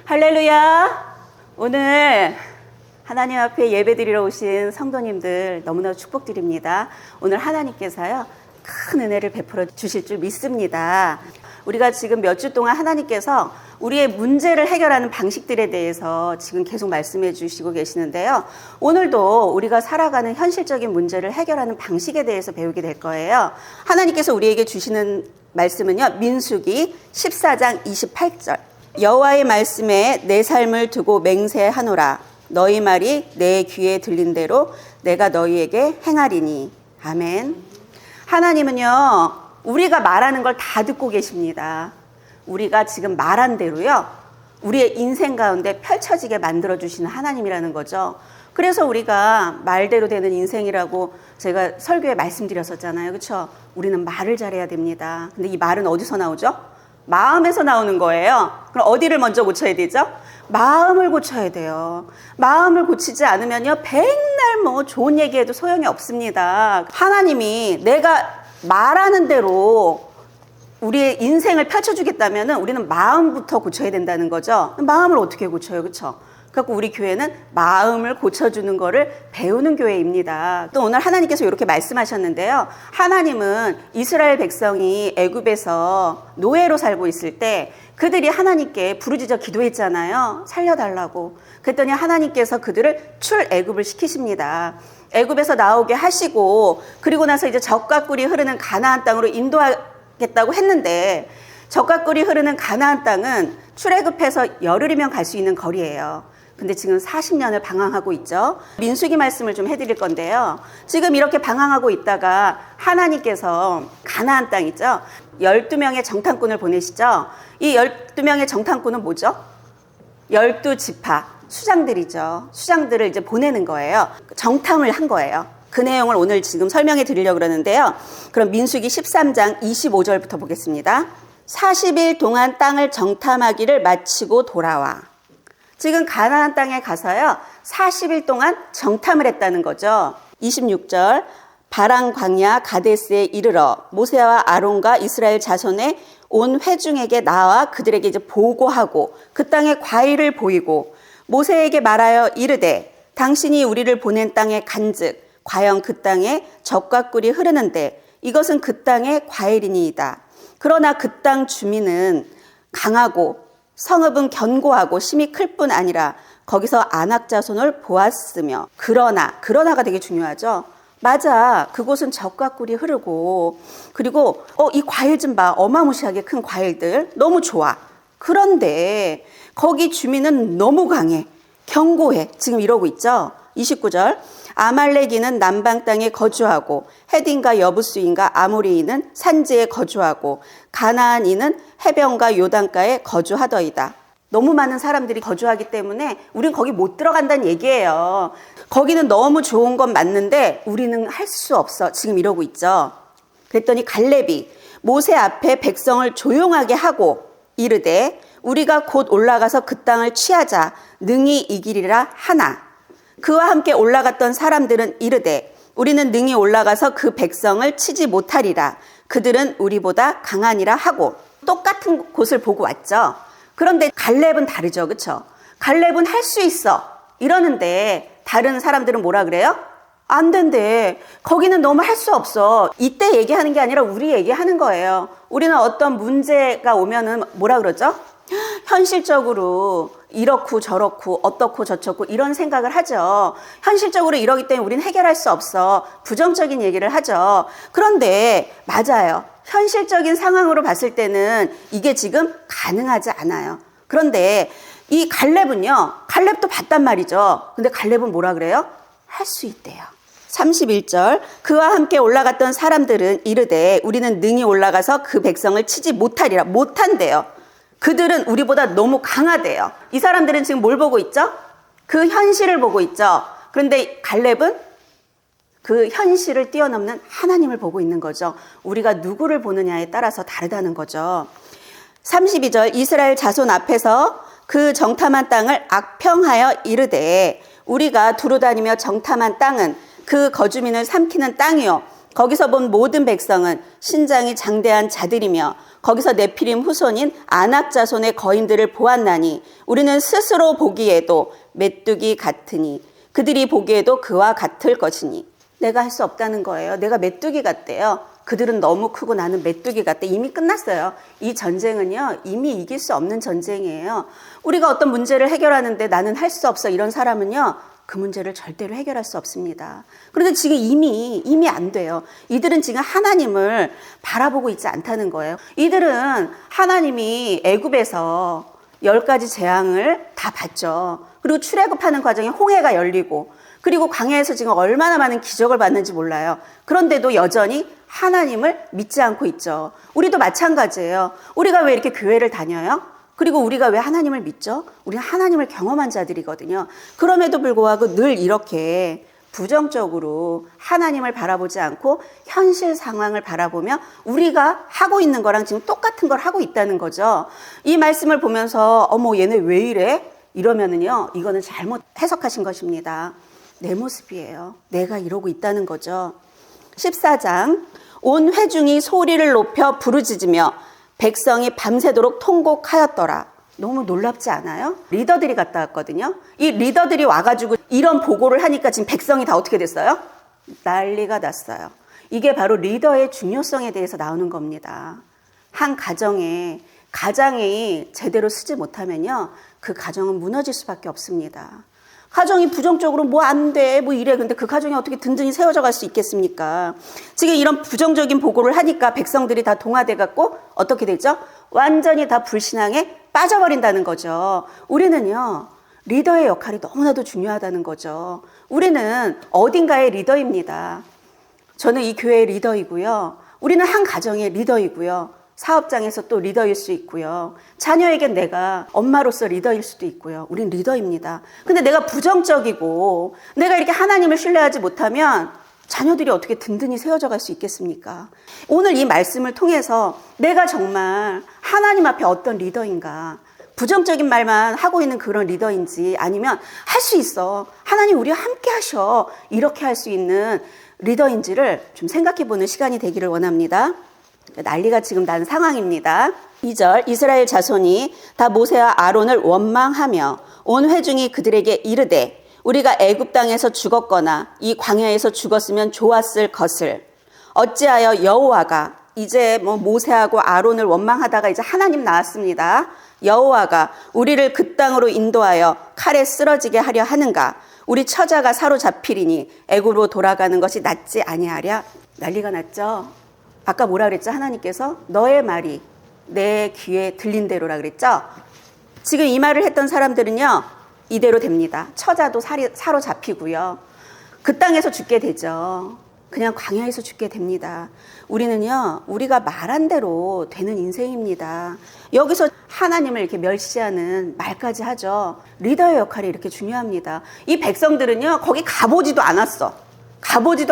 할렐루야! 오늘 하나님 앞에 예배드리러 오신 성도님들 너무나 축복드립니다. 오늘 하나님께서요, 큰 은혜를 베풀어 주실 줄 믿습니다. 우리가 지금 몇 주 동안 하나님께서 우리의 문제를 해결하는 방식들에 대해서 지금 계속 말씀해 주시고 계시는데요. 오늘도 우리가 살아가는 현실적인 문제를 해결하는 방식에 대해서 배우게 될 거예요. 하나님께서 우리에게 주시는 말씀은요, 민수기 14장 28절. 여호와의 말씀에 내 삶을 두고 맹세하노라. 너희 말이 내 귀에 들린 대로 내가 너희에게 행하리니. 아멘. 하나님은요, 우리가 말하는 걸 다 듣고 계십니다. 우리가 지금 말한 대로요, 우리의 인생 가운데 펼쳐지게 만들어주시는 하나님이라는 거죠. 그래서 우리가 말대로 되는 인생이라고 제가 설교에 말씀드렸었잖아요. 그렇죠? 우리는 말을 잘해야 됩니다. 근데 이 말은 어디서 나오죠? 마음에서 나오는 거예요. 그럼 어디를 먼저 고쳐야 되죠? 마음을 고쳐야 돼요. 마음을 고치지 않으면요, 백날 뭐 좋은 얘기해도 소용이 없습니다. 하나님이 내가 말하는 대로 우리의 인생을 펼쳐주겠다면 우리는 마음부터 고쳐야 된다는 거죠. 마음을 어떻게 고쳐요? 그렇죠? 그래서 우리 교회는 마음을 고쳐주는 거를 배우는 교회입니다. 또 오늘 하나님께서 이렇게 말씀하셨는데요. 하나님은 이스라엘 백성이 애굽에서 노예로 살고 있을 때 그들이 하나님께 부르짖어 기도했잖아요. 살려달라고. 그랬더니 하나님께서 그들을 출애굽을 시키십니다. 애굽에서 나오게 하시고, 그리고 나서 이제 젖과 꿀이 흐르는 가나안 땅으로 인도하겠다고 했는데, 젖과 꿀이 흐르는 가나안 땅은 출애굽해서 열흘이면 갈 수 있는 거리예요. 근데 지금 40년을 방황하고 있죠. 민수기 말씀을 좀 해드릴 건데요. 지금 이렇게 방황하고 있다가 하나님께서 가나안 땅 있죠. 12명의 정탐꾼을 보내시죠. 이 12명의 정탐꾼은 뭐죠? 12지파 수장들이죠. 수장들을 이제 보내는 거예요. 정탐을 한 거예요. 그 내용을 오늘 지금 설명해 드리려고 그러는데요. 그럼 민수기 13장 25절부터 보겠습니다. 40일 동안 땅을 정탐하기를 마치고 돌아와. 지금 가나안 땅에 가서요, 40일 동안 정탐을 했다는 거죠. 26절, 바랑 광야 가데스에 이르러 모세와 아론과 이스라엘 자손의 온 회중에게 나와 그들에게 이제 보고하고 그 땅의 과일을 보이고 모세에게 말하여 이르되 당신이 우리를 보낸 땅에 간즉 과연 그 땅에 젖과 꿀이 흐르는데 이것은 그 땅의 과일이니이다. 그러나 그 땅 주민은 강하고 성읍은 견고하고 심이 클 뿐 아니라 거기서 아낙 자손을 보았으며. 그러나가 되게 중요하죠. 맞아, 그곳은 젖과 꿀이 흐르고, 그리고 이 과일 좀 봐, 어마무시하게 큰 과일들 너무 좋아. 그런데 거기 주민은 너무 강해, 견고해. 지금 이러고 있죠. 29절, 아말렉인은 남방 땅에 거주하고 헤딘과 여부스인과 아모리인은 산지에 거주하고 가나안인은 해변과 요단가에 거주하더이다. 너무 많은 사람들이 거주하기 때문에 우린 거기 못 들어간다는 얘기예요. 거기는 너무 좋은 건 맞는데 우리는 할 수 없어. 지금 이러고 있죠. 그랬더니 갈렙이 모세 앞에 백성을 조용하게 하고 이르되 우리가 곧 올라가서 그 땅을 취하자 능히 이기리라 하나. 그와 함께 올라갔던 사람들은 이르되 우리는 능히 올라가서 그 백성을 치지 못하리라. 그들은 우리보다 강하니라 하고. 똑같은 곳을 보고 왔죠. 그런데 갈렙은 다르죠. 그렇죠? 갈렙은 할 수 있어 이러는데 다른 사람들은 뭐라 그래요? 안 된대. 거기는 너무 할 수 없어. 이때 얘기하는 게 아니라 우리 얘기하는 거예요. 우리는 어떤 문제가 오면은 뭐라 그러죠? 현실적으로 이렇고 저렇고 어떻고 저렇고 이런 생각을 하죠. 현실적으로 이러기 때문에 우리는 해결할 수 없어. 부정적인 얘기를 하죠. 그런데 맞아요. 현실적인 상황으로 봤을 때는 이게 지금 가능하지 않아요. 그런데 이 갈렙도 봤단 말이죠. 근데 갈렙은 뭐라 그래요? 할 수 있대요. 31절, 그와 함께 올라갔던 사람들은 이르되 우리는 능히 올라가서 그 백성을 치지 못하리라. 못한대요. 그들은 우리보다 너무 강하대요. 이 사람들은 지금 뭘 보고 있죠? 그 현실을 보고 있죠. 그런데 갈렙은 그 현실을 뛰어넘는 하나님을 보고 있는 거죠. 우리가 누구를 보느냐에 따라서 다르다는 거죠. 32절, 이스라엘 자손 앞에서 그 정탐한 땅을 악평하여 이르되 우리가 두루다니며 정탐한 땅은 그 거주민을 삼키는 땅이요 거기서 본 모든 백성은 신장이 장대한 자들이며 거기서 네피림 후손인 아낙 자손의 거인들을 보았나니 우리는 스스로 보기에도 메뚜기 같으니 그들이 보기에도 그와 같을 것이니. 내가 할 수 없다는 거예요. 내가 메뚜기 같대요. 그들은 너무 크고 나는 메뚜기 같대. 이미 끝났어요. 이 전쟁은요, 이미 이길 수 없는 전쟁이에요. 우리가 어떤 문제를 해결하는데 나는 할 수 없어, 이런 사람은요, 그 문제를 절대로 해결할 수 없습니다. 그런데 지금 이미 안 돼요. 이들은 지금 하나님을 바라보고 있지 않다는 거예요. 이들은 하나님이 애굽에서 10가지 재앙을 다 봤죠. 그리고 출애굽하는 과정에 홍해가 열리고, 그리고 광야에서 지금 얼마나 많은 기적을 봤는지 몰라요. 그런데도 여전히 하나님을 믿지 않고 있죠. 우리도 마찬가지예요. 우리가 왜 이렇게 교회를 다녀요? 그리고 우리가 왜 하나님을 믿죠? 우리는 하나님을 경험한 자들이거든요. 그럼에도 불구하고 늘 이렇게 부정적으로 하나님을 바라보지 않고 현실 상황을 바라보며 우리가 하고 있는 거랑 지금 똑같은 걸 하고 있다는 거죠. 이 말씀을 보면서 어머 얘네 왜 이래? 이러면은요, 이거는 잘못 해석하신 것입니다. 내 모습이에요. 내가 이러고 있다는 거죠. 14장, 온 회중이 소리를 높여 부르짖으며 백성이 밤새도록 통곡하였더라. 너무 놀랍지 않아요? 리더들이 갔다 왔거든요. 이 리더들이 와가지고 이런 보고를 하니까 지금 백성이 다 어떻게 됐어요? 난리가 났어요. 이게 바로 리더의 중요성에 대해서 나오는 겁니다. 한 가정이 제대로 쓰지 못하면요, 그 가정은 무너질 수밖에 없습니다. 가정이 부정적으로 뭐 안 돼, 뭐 이래. 근데 그 가정이 어떻게 든든히 세워져 갈 수 있겠습니까? 지금 이런 부정적인 보고를 하니까 백성들이 다 동화돼 갖고 어떻게 되죠? 완전히 다 불신앙에 빠져버린다는 거죠. 우리는요, 리더의 역할이 너무나도 중요하다는 거죠. 우리는 어딘가의 리더입니다. 저는 이 교회의 리더이고요. 우리는 한 가정의 리더이고요. 사업장에서 또 리더일 수 있고요. 자녀에겐 내가 엄마로서 리더일 수도 있고요. 우린 리더입니다. 근데 내가 부정적이고 내가 이렇게 하나님을 신뢰하지 못하면 자녀들이 어떻게 든든히 세워져 갈 수 있겠습니까? 오늘 이 말씀을 통해서 내가 정말 하나님 앞에 어떤 리더인가, 부정적인 말만 하고 있는 그런 리더인지, 아니면 할 수 있어, 하나님 우리와 함께 하셔, 이렇게 할 수 있는 리더인지를 좀 생각해 보는 시간이 되기를 원합니다. 난리가 지금 난 상황입니다. 2절, 이스라엘 자손이 다 모세와 아론을 원망하며 온 회중이 그들에게 이르되 우리가 애굽 땅에서 죽었거나 이 광야에서 죽었으면 좋았을 것을 어찌하여 여호와가, 이제 모세하고 아론을 원망하다가 이제 하나님 나왔습니다. 여호와가 우리를 그 땅으로 인도하여 칼에 쓰러지게 하려 하는가? 우리 처자가 사로잡히리니 애굽으로 돌아가는 것이 낫지 아니하랴? 난리가 났죠. 아까 뭐라 그랬죠? 하나님께서 너의 말이 내 귀에 들린 대로라 그랬죠? 지금 이 말을 했던 사람들은요, 이대로 됩니다. 처자도 사로잡히고요. 그 땅에서 죽게 되죠. 그냥 광야에서 죽게 됩니다. 우리는요, 우리가 말한 대로 되는 인생입니다. 여기서 하나님을 이렇게 멸시하는 말까지 하죠. 리더의 역할이 이렇게 중요합니다. 이 백성들은요, 거기 가보지도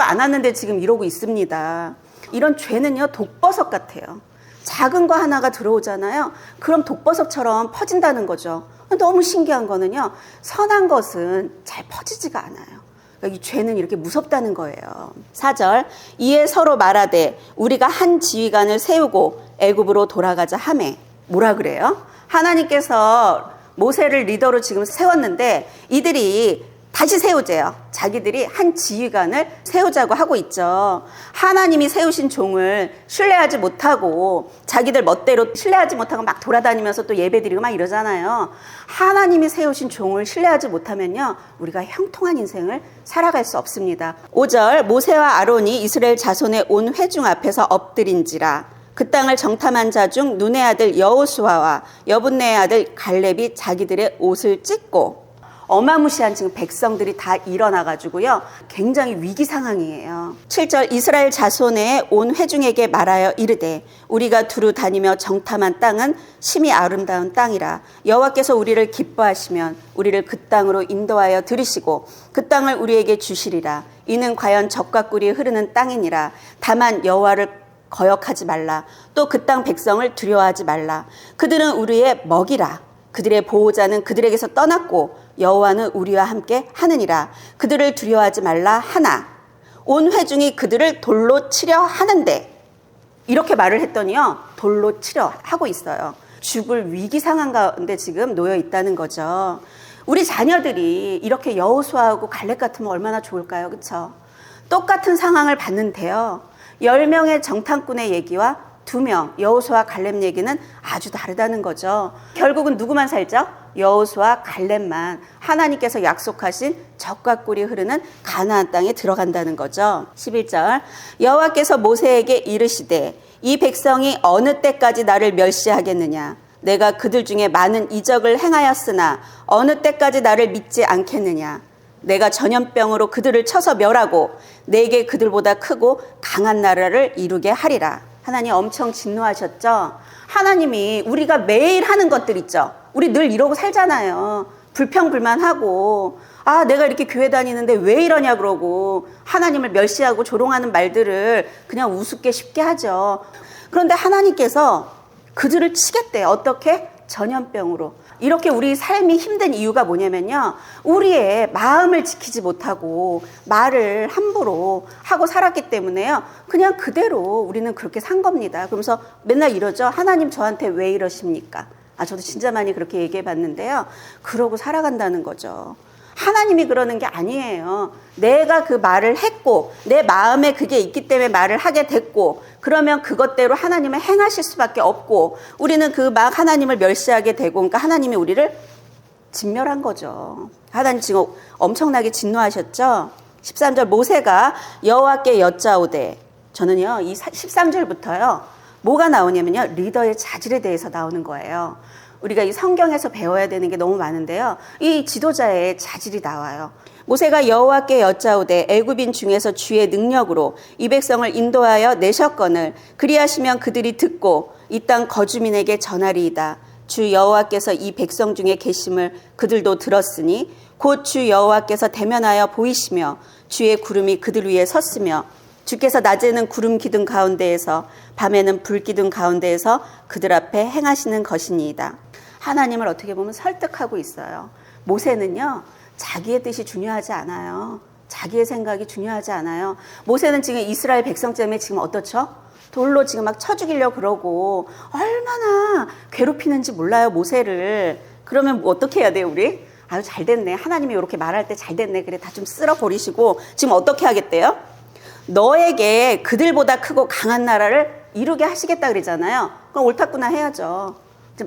않았는데 지금 이러고 있습니다. 이런 죄는요, 독버섯 같아요. 작은 거 하나가 들어오잖아요. 그럼 독버섯처럼 퍼진다는 거죠. 너무 신기한 거는요, 선한 것은 잘 퍼지지가 않아요. 이 죄는 이렇게 무섭다는 거예요. 4절, 이에 서로 말하되 우리가 한 지휘관을 세우고 애굽으로 돌아가자 하매. 뭐라 그래요? 하나님께서 모세를 리더로 지금 세웠는데 이들이 다시 세우재요. 자기들이 한 지휘관을 세우자고 하고 있죠. 하나님이 세우신 종을 신뢰하지 못하고 자기들 멋대로 신뢰하지 못하고 막 돌아다니면서 또 예배드리고 막 이러잖아요. 하나님이 세우신 종을 신뢰하지 못하면요, 우리가 형통한 인생을 살아갈 수 없습니다. 5절, 모세와 아론이 이스라엘 자손의 온 회중 앞에서 엎드린지라 그 땅을 정탐한 자 중 눈의 아들 여호수아와 여분네의 아들 갈렙이 자기들의 옷을 찢고, 어마무시한 지금 백성들이 다 일어나가지고요, 굉장히 위기 상황이에요. 7절, 이스라엘 자손의 온 회중에게 말하여 이르되 우리가 두루 다니며 정탐한 땅은 심히 아름다운 땅이라 여호와께서 우리를 기뻐하시면 우리를 그 땅으로 인도하여 들이시고 그 땅을 우리에게 주시리라. 이는 과연 젖과 꿀이 흐르는 땅이니라. 다만 여호와를 거역하지 말라. 또 그 땅 백성을 두려워하지 말라. 그들은 우리의 먹이라. 그들의 보호자는 그들에게서 떠났고 여호와는 우리와 함께 하느니라. 그들을 두려워하지 말라 하나 온 회중이 그들을 돌로 치려 하는데, 이렇게 말을 했더니요, 돌로 치려 하고 있어요. 죽을 위기 상황 가운데 지금 놓여 있다는 거죠. 우리 자녀들이 이렇게 여호수아하고 갈렙 같으면 얼마나 좋을까요? 그렇죠? 똑같은 상황을 봤는데요, 10명의 정탐꾼의 얘기와 2명 여호수아 갈렙 얘기는 아주 다르다는 거죠. 결국은 누구만 살죠? 여호수아 갈렙만 하나님께서 약속하신 젖과 꿀이 흐르는 가나안 땅에 들어간다는 거죠. 11절, 여호와께서 모세에게 이르시되 이 백성이 어느 때까지 나를 멸시하겠느냐? 내가 그들 중에 많은 이적을 행하였으나 어느 때까지 나를 믿지 않겠느냐? 내가 전염병으로 그들을 쳐서 멸하고 내게 그들보다 크고 강한 나라를 이루게 하리라. 하나님 엄청 진노하셨죠? 하나님이 우리가 매일 하는 것들 있죠? 우리 늘 이러고 살잖아요. 불평불만하고, 아, 내가 이렇게 교회 다니는데 왜 이러냐 그러고 하나님을 멸시하고 조롱하는 말들을 그냥 우습게 쉽게 하죠. 그런데 하나님께서 그들을 치겠대요. 어떻게? 전염병으로. 이렇게 우리 삶이 힘든 이유가 뭐냐면요, 우리의 마음을 지키지 못하고 말을 함부로 하고 살았기 때문에요, 그냥 그대로 우리는 그렇게 산 겁니다. 그러면서 맨날 이러죠. 하나님 저한테 왜 이러십니까? 저도 진짜 많이 그렇게 얘기해 봤는데요, 그러고 살아간다는 거죠. 하나님이 그러는 게 아니에요. 내가 그 말을 했고 내 마음에 그게 있기 때문에 말을 하게 됐고, 그러면 그것대로 하나님은 행하실 수밖에 없고, 우리는 그 막 하나님을 멸시하게 되고, 그러니까 하나님이 우리를 진멸한 거죠. 하나님 지금 엄청나게 진노하셨죠. 13절, 모세가 여호와께 여짜오되, 저는요 이 13절부터요 뭐가 나오냐면요, 리더의 자질에 대해서 나오는 거예요. 우리가 이 성경에서 배워야 되는 게 너무 많은데요, 이 지도자의 자질이 나와요. 모세가 여호와께 여짜오되 애굽인 중에서 주의 능력으로 이 백성을 인도하여 내셨거늘 그리하시면 그들이 듣고 이 땅 거주민에게 전하리이다. 주 여호와께서 이 백성 중에 계심을 그들도 들었으니 곧 주 여호와께서 대면하여 보이시며 주의 구름이 그들 위에 섰으며 주께서 낮에는 구름 기둥 가운데에서 밤에는 불 기둥 가운데에서 그들 앞에 행하시는 것이니이다. 하나님을 어떻게 보면 설득하고 있어요. 모세는요, 자기의 뜻이 중요하지 않아요. 자기의 생각이 중요하지 않아요. 모세는 지금 이스라엘 백성 때문에 지금 어떻죠? 돌로 지금 막 쳐 죽이려고 그러고 얼마나 괴롭히는지 몰라요, 모세를. 그러면 뭐 어떻게 해야 돼요, 우리? 아유, 잘 됐네. 하나님이 이렇게 말할 때 잘 됐네. 그래, 다 좀 쓸어버리시고 지금 어떻게 하겠대요? 너에게 그들보다 크고 강한 나라를 이루게 하시겠다 그러잖아요. 그럼 옳다구나 해야죠.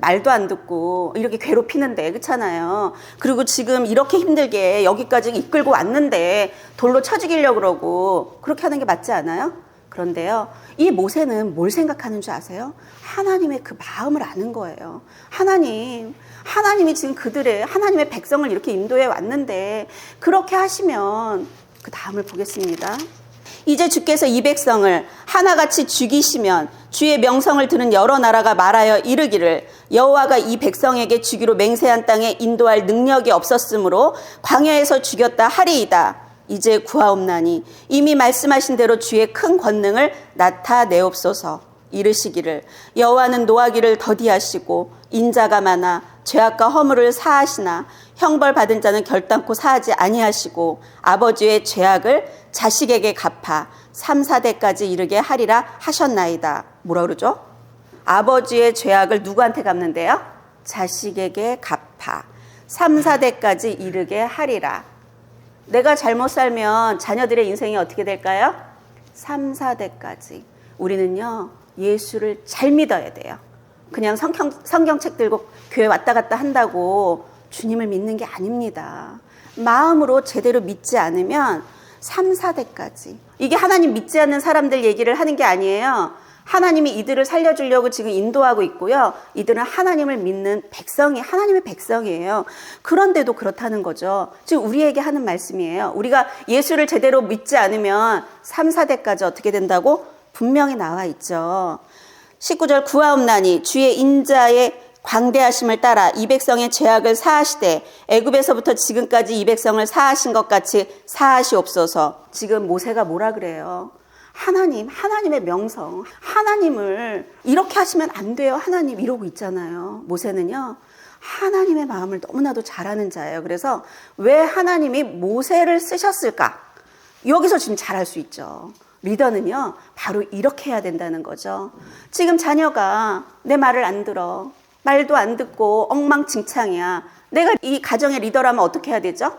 말도 안 듣고 이렇게 괴롭히는데, 그렇잖아요. 그리고 지금 이렇게 힘들게 여기까지 이끌고 왔는데 돌로 쳐 죽이려고 그러고, 그렇게 하는 게 맞지 않아요? 그런데요, 이 모세는 뭘 생각하는 줄 아세요? 하나님의 그 마음을 아는 거예요. 하나님이 지금 하나님의 백성을 이렇게 인도해 왔는데 그렇게 하시면, 그 다음을 보겠습니다. 이제 주께서 이 백성을 하나같이 죽이시면 주의 명성을 들은 여러 나라가 말하여 이르기를 여호와가 이 백성에게 주기로 맹세한 땅에 인도할 능력이 없었으므로 광야에서 죽였다 하리이다. 이제 구하옵나니 이미 말씀하신 대로 주의 큰 권능을 나타내옵소서. 이르시기를 여호와는 노하기를 더디하시고 인자가 많아 죄악과 허물을 사하시나 형벌 받은 자는 결단코 사하지 아니하시고 아버지의 죄악을 자식에게 갚아 3, 4대까지 이르게 하리라 하셨나이다. 뭐라 그러죠? 아버지의 죄악을 누구한테 갚는데요? 자식에게 갚아 3, 4대까지 이르게 하리라. 내가 잘못 살면 자녀들의 인생이 어떻게 될까요? 3, 4대까지. 우리는요, 예수를 잘 믿어야 돼요. 그냥 성경책 들고 교회 왔다 갔다 한다고 주님을 믿는 게 아닙니다. 마음으로 제대로 믿지 않으면 3, 4대까지. 이게 하나님 믿지 않는 사람들 얘기를 하는 게 아니에요. 하나님이 이들을 살려주려고 지금 인도하고 있고요. 이들은 하나님을 믿는 백성이 하나님의 백성이에요. 그런데도 그렇다는 거죠. 지금 우리에게 하는 말씀이에요. 우리가 예수를 제대로 믿지 않으면 3, 4대까지 어떻게 된다고? 분명히 나와 있죠. 19절, 구하옵나니 주의 인자의 광대하심을 따라 이 백성의 죄악을 사하시되 애굽에서부터 지금까지 이 백성을 사하신 것 같이 사하시옵소서. 지금 모세가 뭐라 그래요? 하나님의 명성, 하나님을 이렇게 하시면 안 돼요. 하나님 이러고 있잖아요. 모세는요, 하나님의 마음을 너무나도 잘 아는 자예요. 그래서 왜 하나님이 모세를 쓰셨을까? 여기서 지금 잘할 수 있죠. 리더는요, 바로 이렇게 해야 된다는 거죠. 지금 자녀가 내 말을 안 들어. 말도 안 듣고 엉망진창이야. 내가 이 가정의 리더라면 어떻게 해야 되죠?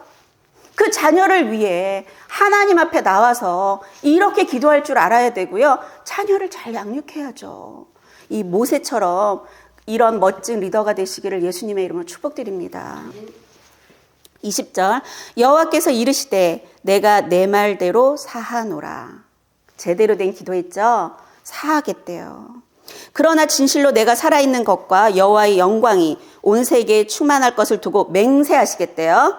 그 자녀를 위해 하나님 앞에 나와서 이렇게 기도할 줄 알아야 되고요. 자녀를 잘 양육해야죠. 이 모세처럼 이런 멋진 리더가 되시기를 예수님의 이름으로 축복드립니다. 20절, 여호와께서 이르시되 내가 내 말대로 사하노라. 제대로 된 기도했죠? 사하겠대요. 그러나 진실로 내가 살아있는 것과 여호와의 영광이 온 세계에 충만할 것을 두고 맹세하시겠대요.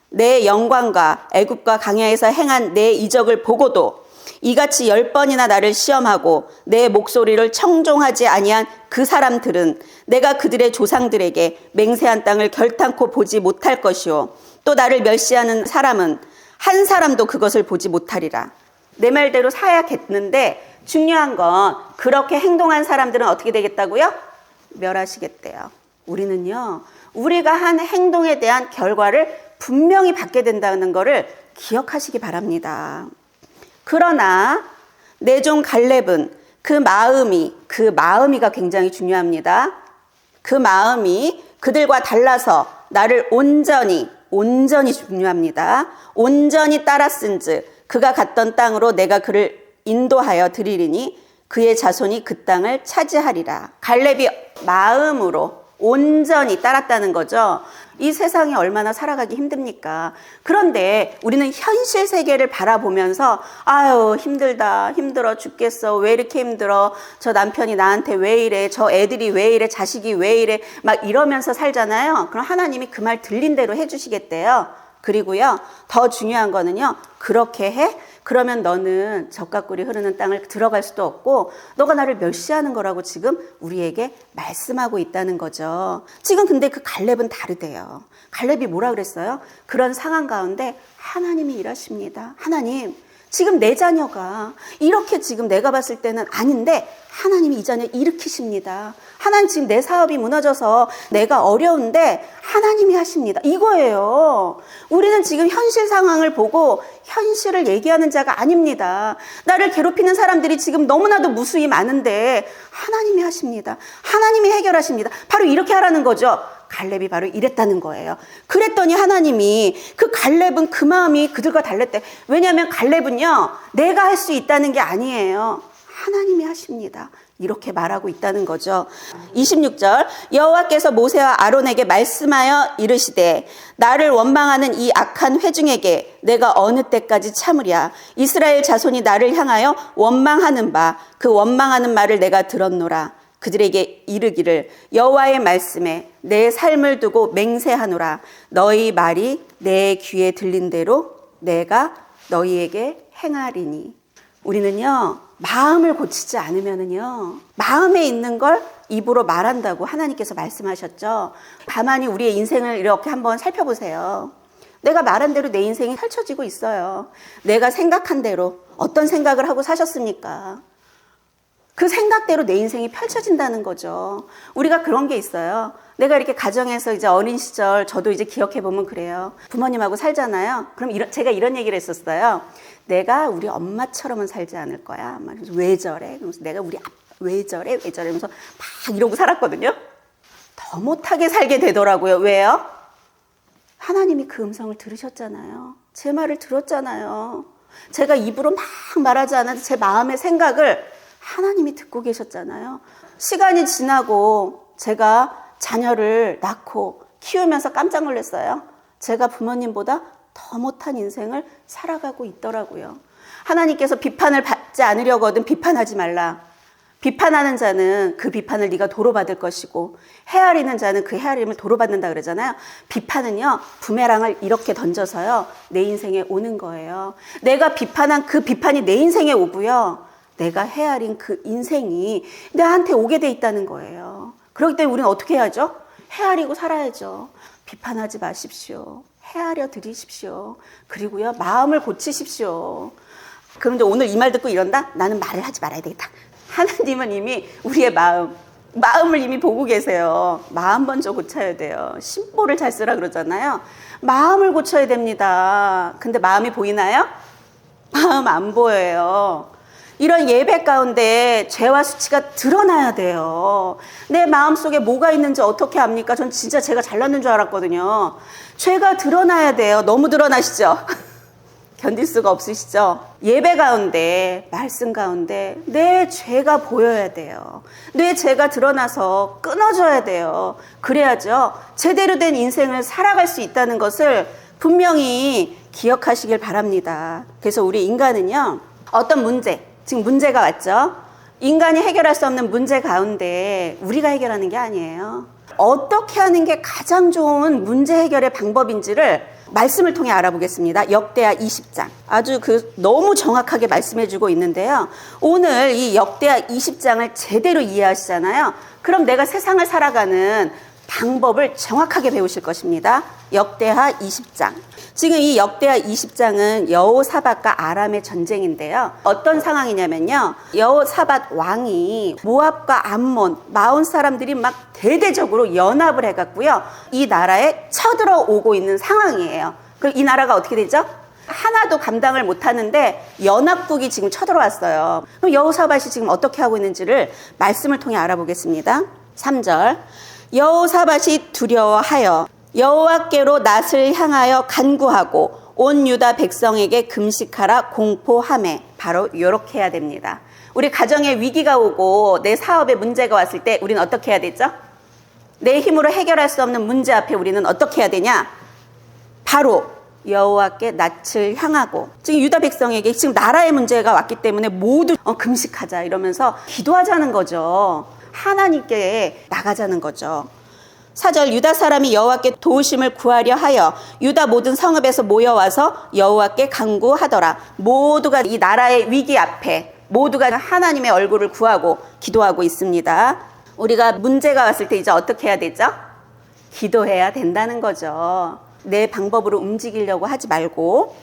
내 영광과 애굽과 광야에서 행한 내 이적을 보고도 이같이 10번이나 나를 시험하고 내 목소리를 청종하지 아니한 그 사람들은 내가 그들의 조상들에게 맹세한 땅을 결탄코 보지 못할 것이요 또 나를 멸시하는 사람은 한 사람도 그것을 보지 못하리라. 내 말대로 사야겠는데 중요한 건 그렇게 행동한 사람들은 어떻게 되겠다고요? 멸하시겠대요. 우리는요, 우리가 한 행동에 대한 결과를 분명히 받게 된다는 것을 기억하시기 바랍니다. 그러나 내 종 갈렙은 그 마음이가 굉장히 중요합니다. 그 마음이 그들과 달라서 나를 온전히 중요합니다. 온전히 따랐은즉 그가 갔던 땅으로 내가 그를 인도하여 드리리니 그의 자손이 그 땅을 차지하리라. 갈렙이 마음으로 온전히 따랐다는 거죠. 이 세상이 얼마나 살아가기 힘듭니까? 그런데 우리는 현실 세계를 바라보면서 아유 힘들다, 힘들어 죽겠어, 왜 이렇게 힘들어, 저 남편이 나한테 왜 이래, 저 애들이 왜 이래, 자식이 왜 이래, 막 이러면서 살잖아요. 그럼 하나님이 그 말 들린 대로 해주시겠대요. 그리고요, 더 중요한 거는요, 그렇게 해? 그러면 너는 젖과 꿀이 흐르는 땅을 들어갈 수도 없고 너가 나를 멸시하는 거라고 지금 우리에게 말씀하고 있다는 거죠. 지금 근데 그 갈렙은 다르대요. 갈렙이 뭐라 그랬어요? 그런 상황 가운데 하나님이 일하십니다. 하나님, 지금 내 자녀가 이렇게 지금 내가 봤을 때는 아닌데 하나님이 이 자녀 일으키십니다. 하나님, 지금 내 사업이 무너져서 내가 어려운데 하나님이 하십니다. 이거예요. 우리는 지금 현실 상황을 보고 현실을 얘기하는 자가 아닙니다. 나를 괴롭히는 사람들이 지금 너무나도 무수히 많은데 하나님이 하십니다. 하나님이 해결하십니다. 바로 이렇게 하라는 거죠. 갈렙이 바로 이랬다는 거예요. 그랬더니 하나님이 그 갈렙은 그 마음이 그들과 달랐대. 왜냐하면 갈렙은요, 내가 할 수 있다는 게 아니에요. 하나님이 하십니다. 이렇게 말하고 있다는 거죠. 26절, 여호와께서 모세와 아론에게 말씀하여 이르시되 나를 원망하는 이 악한 회중에게 내가 어느 때까지 참으랴. 이스라엘 자손이 나를 향하여 원망하는 바 그 원망하는 말을 내가 들었노라. 그들에게 이르기를 여호와의 말씀에 내 삶을 두고 맹세하노라. 너희 말이 내 귀에 들린 대로 내가 너희에게 행하리니. 우리는요, 마음을 고치지 않으면은요, 마음에 있는 걸 입으로 말한다고 하나님께서 말씀하셨죠. 가만히 우리의 인생을 이렇게 한번 살펴보세요. 내가 말한 대로 내 인생이 펼쳐지고 있어요. 내가 생각한 대로 어떤 생각을 하고 사셨습니까? 그 생각대로 내 인생이 펼쳐진다는 거죠. 우리가 그런 게 있어요. 내가 이렇게 가정에서 이제 어린 시절, 저도 이제 기억해보면 그래요. 부모님하고 살잖아요. 그럼 제가 이런 얘기를 했었어요. 내가 우리 엄마처럼은 살지 않을 거야. 그래서 왜 저래? 그러면서 내가 우리 아빠 왜 저래? 왜 저래? 하면서 막 이러고 살았거든요. 더 못하게 살게 되더라고요. 왜요? 하나님이 그 음성을 들으셨잖아요. 제 말을 들었잖아요. 제가 입으로 막 말하지 않아도 제 마음의 생각을 하나님이 듣고 계셨잖아요. 시간이 지나고 제가 자녀를 낳고 키우면서 깜짝 놀랐어요. 제가 부모님보다 더 못한 인생을 살아가고 있더라고요. 하나님께서 비판을 받지 않으려거든 비판하지 말라. 비판하는 자는 그 비판을 네가 도로받을 것이고 헤아리는 자는 그 헤아림을 도로받는다 그러잖아요. 비판은요, 부메랑을 이렇게 던져서요, 내 인생에 오는 거예요. 내가 비판한 그 비판이 내 인생에 오고요, 내가 헤아린 그 인생이 나한테 오게 돼 있다는 거예요. 그렇기 때문에 우리는 어떻게 해야죠? 헤아리고 살아야죠. 비판하지 마십시오. 헤아려 드리십시오. 그리고요, 마음을 고치십시오. 그런데 오늘 이 말 듣고 이런다? 나는 말을 하지 말아야 되겠다. 하나님은 이미 우리의 마음을 이미 보고 계세요. 마음 먼저 고쳐야 돼요. 심보를 잘 쓰라 그러잖아요. 마음을 고쳐야 됩니다. 근데 마음이 보이나요? 마음 안 보여요. 이런 예배 가운데 죄와 수치가 드러나야 돼요. 내 마음속에 뭐가 있는지 어떻게 압니까? 전 진짜 제가 잘났는 줄 알았거든요. 죄가 드러나야 돼요. 너무 드러나시죠? 견딜 수가 없으시죠? 예배 가운데, 말씀 가운데 내 죄가 보여야 돼요. 내 죄가 드러나서 끊어져야 돼요. 그래야죠. 제대로 된 인생을 살아갈 수 있다는 것을 분명히 기억하시길 바랍니다. 그래서 우리 인간은요, 어떤 문제, 지금 문제가 왔죠? 인간이 해결할 수 없는 문제 가운데 우리가 해결하는 게 아니에요. 어떻게 하는 게 가장 좋은 문제 해결의 방법인지를 말씀을 통해 알아보겠습니다. 역대하 20장. 아주 너무 정확하게 말씀해주고 있는데요. 오늘 이 역대하 20장을 제대로 이해하시잖아요. 그럼 내가 세상을 살아가는 방법을 정확하게 배우실 것입니다. 역대하 20장. 지금 이 역대하 20장은 여호사밧과 아람의 전쟁인데요. 어떤 상황이냐면요. 여호사밧 왕이 모압과 암몬, 마온 사람들이 막 대대적으로 연합을 해갖고요. 이 나라에 쳐들어오고 있는 상황이에요. 그럼 이 나라가 어떻게 되죠? 하나도 감당을 못하는데 연합국이 지금 쳐들어왔어요. 그럼 여호사밧이 지금 어떻게 하고 있는지를 말씀을 통해 알아보겠습니다. 3절. 여호사밧이 두려워하여 여호와께로 낯을 향하여 간구하고 온 유다 백성에게 금식하라 공포하매. 바로 이렇게 해야 됩니다. 우리 가정에 위기가 오고 내 사업에 문제가 왔을 때 우리는 어떻게 해야 되죠? 내 힘으로 해결할 수 없는 문제 앞에 우리는 어떻게 해야 되냐? 바로 여호와께 낯을 향하고, 지금 유다 백성에게 지금 나라의 문제가 왔기 때문에 모두 금식하자 이러면서 기도하자는 거죠. 하나님께 나가자는 거죠. 4절. 유다 사람이 여호와께 도우심을 구하려 하여 유다 모든 성읍에서 모여와서 여호와께 간구하더라. 모두가 이 나라의 위기 앞에 모두가 하나님의 얼굴을 구하고 기도하고 있습니다. 우리가 문제가 왔을 때 이제 어떻게 해야 되죠? 기도해야 된다는 거죠. 내 방법으로 움직이려고 하지 말고.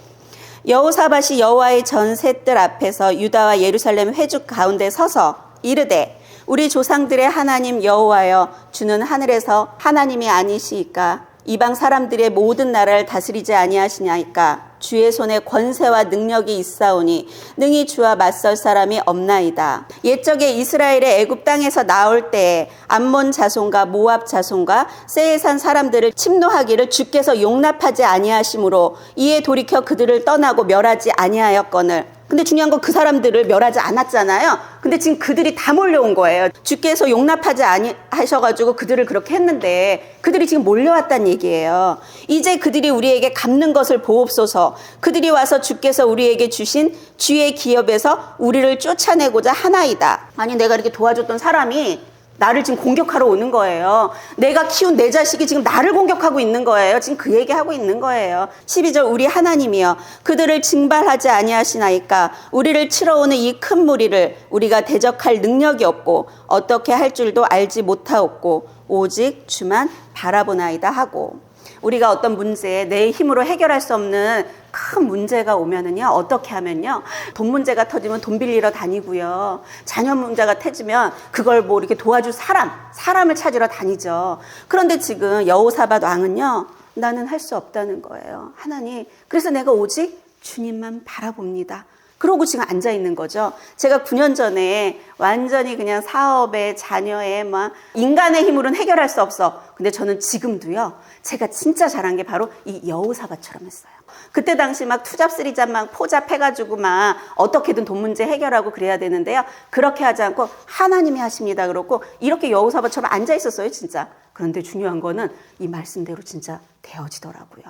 여호사밧이 여호와의 전 셋들 앞에서 유다와 예루살렘 회중 가운데 서서 이르되 우리 조상들의 하나님 여호와여, 주는 하늘에서 하나님이 아니시이까? 이방 사람들의 모든 나라를 다스리지 아니하시냐이까? 주의 손에 권세와 능력이 있사오니 능히 주와 맞설 사람이 없나이다. 옛적에 이스라엘의 애굽 땅에서 나올 때에 암몬 자손과 모압 자손과 세일산 사람들을 침노하기를 주께서 용납하지 아니하심으로 이에 돌이켜 그들을 떠나고 멸하지 아니하였거늘. 근데 중요한 건 그 사람들을 멸하지 않았잖아요. 근데 지금 그들이 다 몰려온 거예요. 주께서 용납하지 아니하셔가지고 그들을 그렇게 했는데 그들이 지금 몰려왔단 얘기예요. 이제 그들이 우리에게 갚는 것을 보옵소서. 그들이 와서 주께서 우리에게 주신 주의 기업에서 우리를 쫓아내고자 하나이다. 아니, 내가 이렇게 도와줬던 사람이 나를 지금 공격하러 오는 거예요. 내가 키운 내 자식이 지금 나를 공격하고 있는 거예요. 지금 그 얘기하고 있는 거예요. 12절. 우리 하나님이여, 그들을 징발하지 아니하시나이까? 우리를 치러오는 이 큰 무리를 우리가 대적할 능력이 없고 어떻게 할 줄도 알지 못하옵고 오직 주만 바라보나이다 하고. 우리가 어떤 문제에 내 힘으로 해결할 수 없는 큰 문제가 오면은요, 어떻게 하면요, 돈 문제가 터지면 돈 빌리러 다니고요, 자녀 문제가 터지면 그걸 뭐 이렇게 도와줄 사람을 찾으러 다니죠. 그런데 지금 여호사밧 왕은요, 나는 할 수 없다는 거예요. 하나님, 그래서 내가 오직 주님만 바라봅니다. 그러고 지금 앉아 있는 거죠. 제가 9년 전에 완전히 그냥 사업에, 자녀에 막 인간의 힘으로는 해결할 수 없어. 근데 저는 지금도요, 제가 진짜 잘한 게 바로 이 여호사밧처럼 했어요. 그때 당시 막 투잡 쓰리잡 막 포잡해가지고 막 어떻게든 돈 문제 해결하고 그래야 되는데요, 그렇게 하지 않고 하나님이 하십니다 그러고 이렇게 여호사밧처럼 앉아 있었어요, 진짜. 그런데 중요한 거는 이 말씀대로 진짜 되어지더라고요.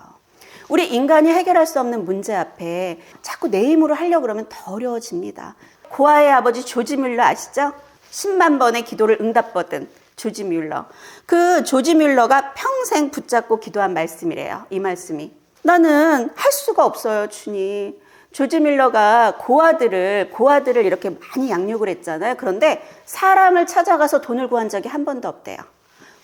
우리 인간이 해결할 수 없는 문제 앞에 자꾸 내 힘으로 하려고 그러면 더 어려워집니다. 고아의 아버지 조지 뮬러 아시죠? 10만 번의 기도를 응답받은 조지 뮬러. 그 조지 뮬러가 평생 붙잡고 기도한 말씀이래요. 이 말씀이. 나는 할 수가 없어요, 주님. 조지 뮬러가 고아들을 이렇게 많이 양육을 했잖아요. 그런데 사람을 찾아가서 돈을 구한 적이 한 번도 없대요.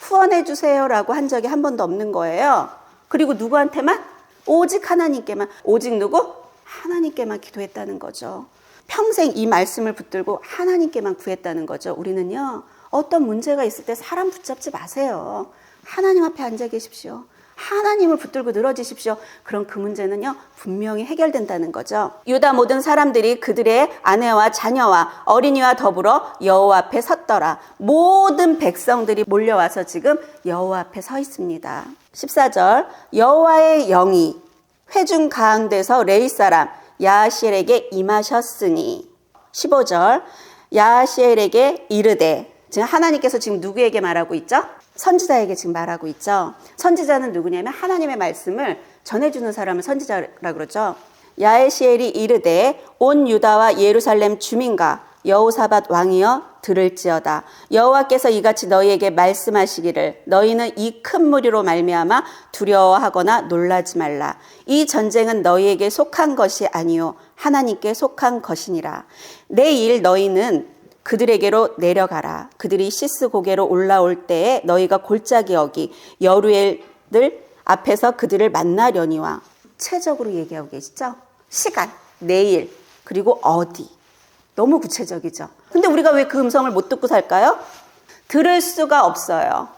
후원해 주세요라고 한 적이 한 번도 없는 거예요. 그리고 누구한테만? 오직 하나님께만. 오직 누구? 하나님께만 기도했다는 거죠. 평생 이 말씀을 붙들고 하나님께만 구했다는 거죠. 우리는요, 어떤 문제가 있을 때 사람 붙잡지 마세요. 하나님 앞에 앉아 계십시오. 하나님을 붙들고 늘어지십시오. 그럼 그 문제는요, 분명히 해결된다는 거죠. 유다 모든 사람들이 그들의 아내와 자녀와 어린이와 더불어 여호와 앞에 섰더라. 모든 백성들이 몰려와서 지금 여호와 앞에 서 있습니다. 14절, 여호와의 영이 회중 가운데서 레위 사람 야하시엘에게 임하셨으니. 15절, 야하시엘에게 이르되, 지금 하나님께서 지금 누구에게 말하고 있죠? 선지자에게 지금 말하고 있죠. 선지자는 누구냐면 하나님의 말씀을 전해주는 사람을 선지자라고 그러죠. 야하시엘이 이르되 온 유다와 예루살렘 주민과 여호사밧 왕이여 들을지어다. 여호와께서 이같이 너희에게 말씀하시기를 너희는 이 큰 무리로 말미암아 두려워하거나 놀라지 말라. 이 전쟁은 너희에게 속한 것이 아니요 하나님께 속한 것이니라. 내일 너희는 그들에게로 내려가라. 그들이 시스 고개로 올라올 때에 너희가 골짜기 어기 여루엘들 앞에서 그들을 만나려니와. 구체적으로 얘기하고 계시죠? 시간, 내일, 그리고 어디. 너무 구체적이죠. 근데 우리가 왜 그 음성을 못 듣고 살까요? 들을 수가 없어요.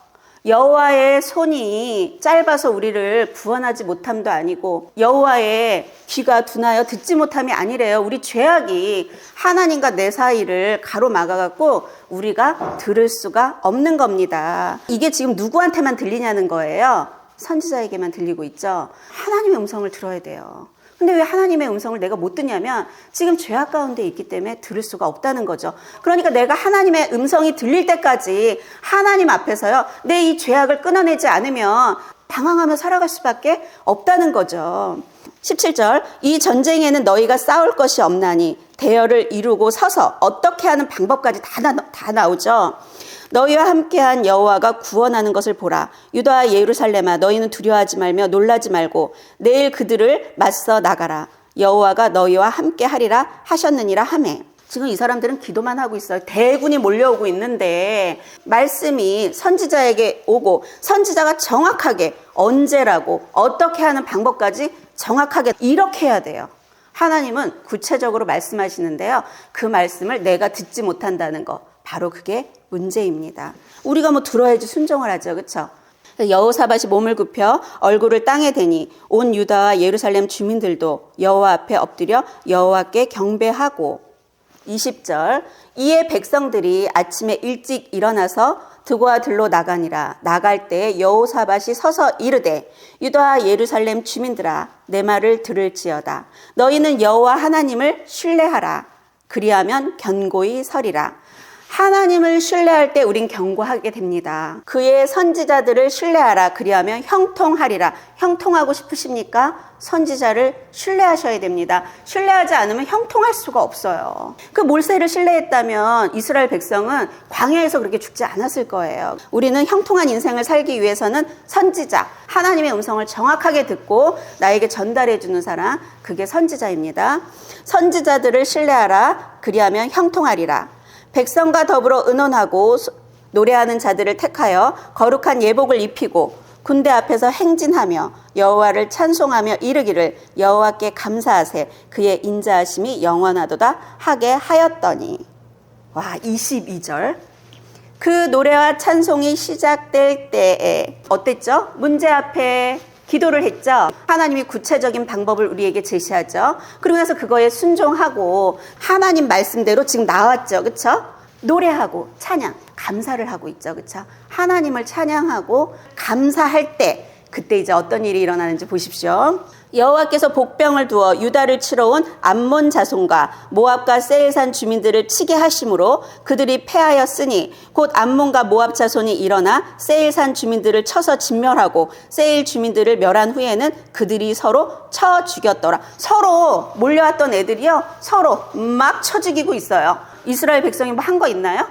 여호와의 손이 짧아서 우리를 구원하지 못함도 아니고 여호와의 귀가 둔하여 듣지 못함이 아니래요. 우리 죄악이 하나님과 내 사이를 가로막아갖고 우리가 들을 수가 없는 겁니다. 이게 지금 누구한테만 들리냐는 거예요. 선지자에게만 들리고 있죠. 하나님의 음성을 들어야 돼요. 근데 왜 하나님의 음성을 내가 못 듣냐면 지금 죄악 가운데 있기 때문에 들을 수가 없다는 거죠. 그러니까 내가 하나님의 음성이 들릴 때까지 하나님 앞에서요, 내 이 죄악을 끊어내지 않으면 방황하며 살아갈 수밖에 없다는 거죠. 17절, 이 전쟁에는 너희가 싸울 것이 없나니 대열을 이루고 서서 어떻게 하는 방법까지 다 나오죠. 너희와 함께한 여호와가 구원하는 것을 보라. 유다와 예루살렘아, 너희는 두려워하지 말며 놀라지 말고 내일 그들을 맞서 나가라. 여호와가 너희와 함께하리라 하셨느니라 하매. 지금 이 사람들은 기도만 하고 있어요. 대군이 몰려오고 있는데 말씀이 선지자에게 오고 선지자가 정확하게 언제라고 어떻게 하는 방법까지 정확하게 이렇게 해야 돼요. 하나님은 구체적으로 말씀하시는데요. 그 말씀을 내가 듣지 못한다는 거, 바로 그게 문제입니다. 우리가 뭐 들어야지 순종을 하죠. 그렇죠? 여호사밧이 몸을 굽혀 얼굴을 땅에 대니 온 유다와 예루살렘 주민들도 여호와 앞에 엎드려 여호와께 경배하고. 20절, 이에 백성들이 아침에 일찍 일어나서 드고와 들로 나가니라. 나갈 때 여호사밧이 서서 이르되 유다와 예루살렘 주민들아, 내 말을 들을지어다. 너희는 여호와 하나님을 신뢰하라. 그리하면 견고히 서리라. 하나님을 신뢰할 때 우린 견고하게 됩니다. 그의 선지자들을 신뢰하라. 그리하면 형통하리라. 형통하고 싶으십니까? 선지자를 신뢰하셔야 됩니다. 신뢰하지 않으면 형통할 수가 없어요. 그 몰세를 신뢰했다면 이스라엘 백성은 광야에서 그렇게 죽지 않았을 거예요. 우리는 형통한 인생을 살기 위해서는 선지자, 하나님의 음성을 정확하게 듣고 나에게 전달해 주는 사람, 그게 선지자입니다. 선지자들을 신뢰하라. 그리하면 형통하리라. 백성과 더불어 의논하고 노래하는 자들을 택하여 거룩한 예복을 입히고 군대 앞에서 행진하며 여호와를 찬송하며 이르기를 여호와께 감사하세. 그의 인자하심이 영원하도다 하게 하였더니. 와, 22절. 그 노래와 찬송이 시작될 때에 어땠죠? 문제 앞에 기도를 했죠. 하나님이 구체적인 방법을 우리에게 제시하죠. 그러고 나서 그거에 순종하고 하나님 말씀대로 지금 나왔죠. 그렇죠? 노래하고 찬양, 감사를 하고 있죠. 그렇죠? 하나님을 찬양하고 감사할 때 그때 이제 어떤 일이 일어나는지 보십시오. 여호와께서 복병을 두어 유다를 치러 온 암몬 자손과 모압과 세일산 주민들을 치게 하심으로 그들이 패하였으니 곧 암몬과 모압 자손이 일어나 세일산 주민들을 쳐서 진멸하고 세일 주민들을 멸한 후에는 그들이 서로 쳐 죽였더라. 서로 몰려왔던 애들이요, 서로 막 쳐 죽이고 있어요. 이스라엘 백성이 뭐 한 거 있나요?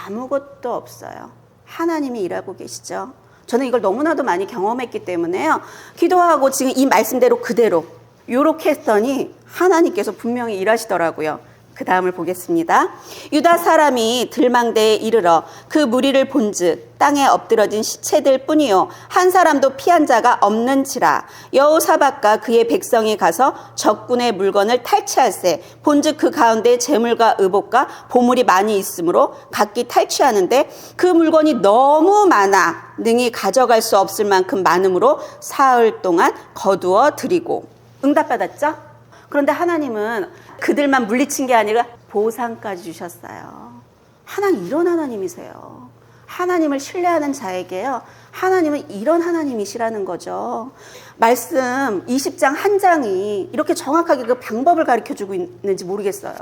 아무것도 없어요. 하나님이 일하고 계시죠. 저는 이걸 너무나도 많이 경험했기 때문에요. 기도하고 지금 이 말씀대로 그대로 요렇게 했더니 하나님께서 분명히 일하시더라고요. 그 다음을 보겠습니다. 유다 사람이 들망대에 이르러 그 무리를 본즉 땅에 엎드러진 시체들 뿐이요 한 사람도 피한 자가 없는지라. 여호사밧과 그의 백성이 가서 적군의 물건을 탈취할세 본즉 그 가운데 재물과 의복과 보물이 많이 있으므로 각기 탈취하는데 그 물건이 너무 많아 능히 가져갈 수 없을 만큼 많으므로 사흘 동안 거두어 드리고. 응답받았죠? 그런데 하나님은 그들만 물리친 게 아니라 보상까지 주셨어요. 하나님 이런 하나님이세요. 하나님을 신뢰하는 자에게요. 하나님은 이런 하나님이시라는 거죠. 말씀 20장 한 장이 이렇게 정확하게 그 방법을 가르쳐주고 있는지 모르겠어요.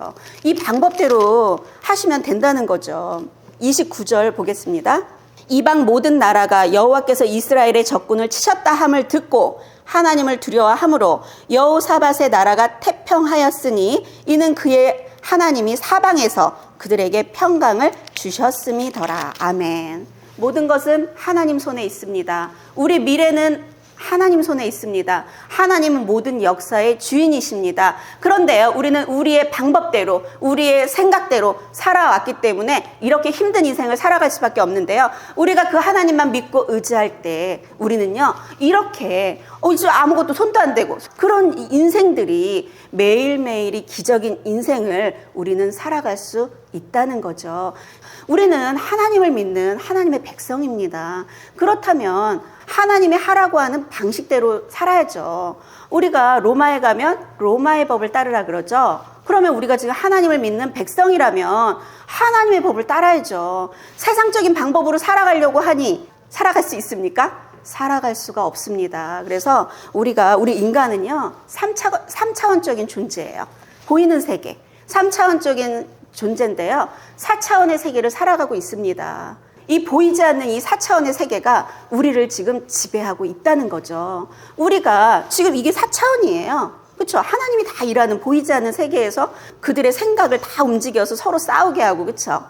이 방법대로 하시면 된다는 거죠. 29절 보겠습니다. 이방 모든 나라가 여호와께서 이스라엘의 적군을 치셨다 함을 듣고 하나님을 두려워함으로 여호사밧의 나라가 태평하였으니 이는 그의 하나님이 사방에서 그들에게 평강을 주셨음이더라. 아멘. 모든 것은 하나님 손에 있습니다. 우리 미래는 하나님 손에 있습니다. 하나님은 모든 역사의 주인이십니다. 그런데요, 우리는 우리의 방법대로, 우리의 생각대로 살아왔기 때문에 이렇게 힘든 인생을 살아갈 수밖에 없는데요. 우리가 그 하나님만 믿고 의지할 때 우리는요, 이렇게 이제 아무것도 손도 안 대고 그런 인생들이 매일매일이 기적인 인생을 우리는 살아갈 수 있다는 거죠. 우리는 하나님을 믿는 하나님의 백성입니다. 그렇다면 하나님이 하라고 하는 방식대로 살아야죠. 우리가 로마에 가면 로마의 법을 따르라 그러죠. 그러면 우리가 지금 하나님을 믿는 백성이라면 하나님의 법을 따라야죠. 세상적인 방법으로 살아가려고 하니 살아갈 수 있습니까? 살아갈 수가 없습니다. 그래서 우리 인간은요, 3차원적인 존재예요. 보이는 세계, 3차원적인 존재인데요. 4차원의 세계를 살아가고 있습니다. 이 보이지 않는 이 4차원의 세계가 우리를 지금 지배하고 있다는 거죠. 우리가 지금 이게 4차원이에요. 그렇죠? 하나님이 다 일하는 보이지 않는 세계에서 그들의 생각을 다 움직여서 서로 싸우게 하고, 그렇죠?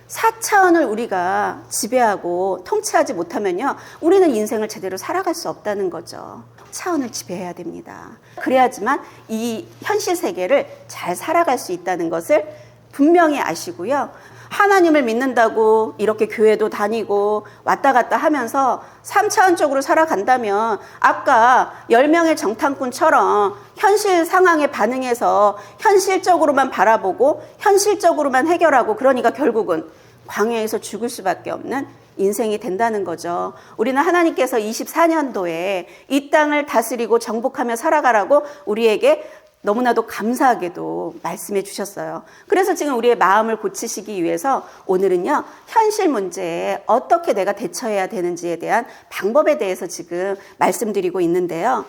4차원을 우리가 지배하고 통치하지 못하면요, 우리는 인생을 제대로 살아갈 수 없다는 거죠. 차원을 지배해야 됩니다. 그래야지만 이 현실 세계를 잘 살아갈 수 있다는 것을 분명히 아시고요. 하나님을 믿는다고 이렇게 교회도 다니고 왔다 갔다 하면서 3차원적으로 살아간다면 아까 10명의 정탐꾼처럼 현실 상황에 반응해서 현실적으로만 바라보고 현실적으로만 해결하고, 그러니까 결국은 광야에서 죽을 수밖에 없는 인생이 된다는 거죠. 우리는 하나님께서 24년도에 이 땅을 다스리고 정복하며 살아가라고 우리에게 너무나도 감사하게도 말씀해 주셨어요. 그래서 지금 우리의 마음을 고치시기 위해서 오늘은요, 현실 문제에 어떻게 내가 대처해야 되는지에 대한 방법에 대해서 지금 말씀드리고 있는데요.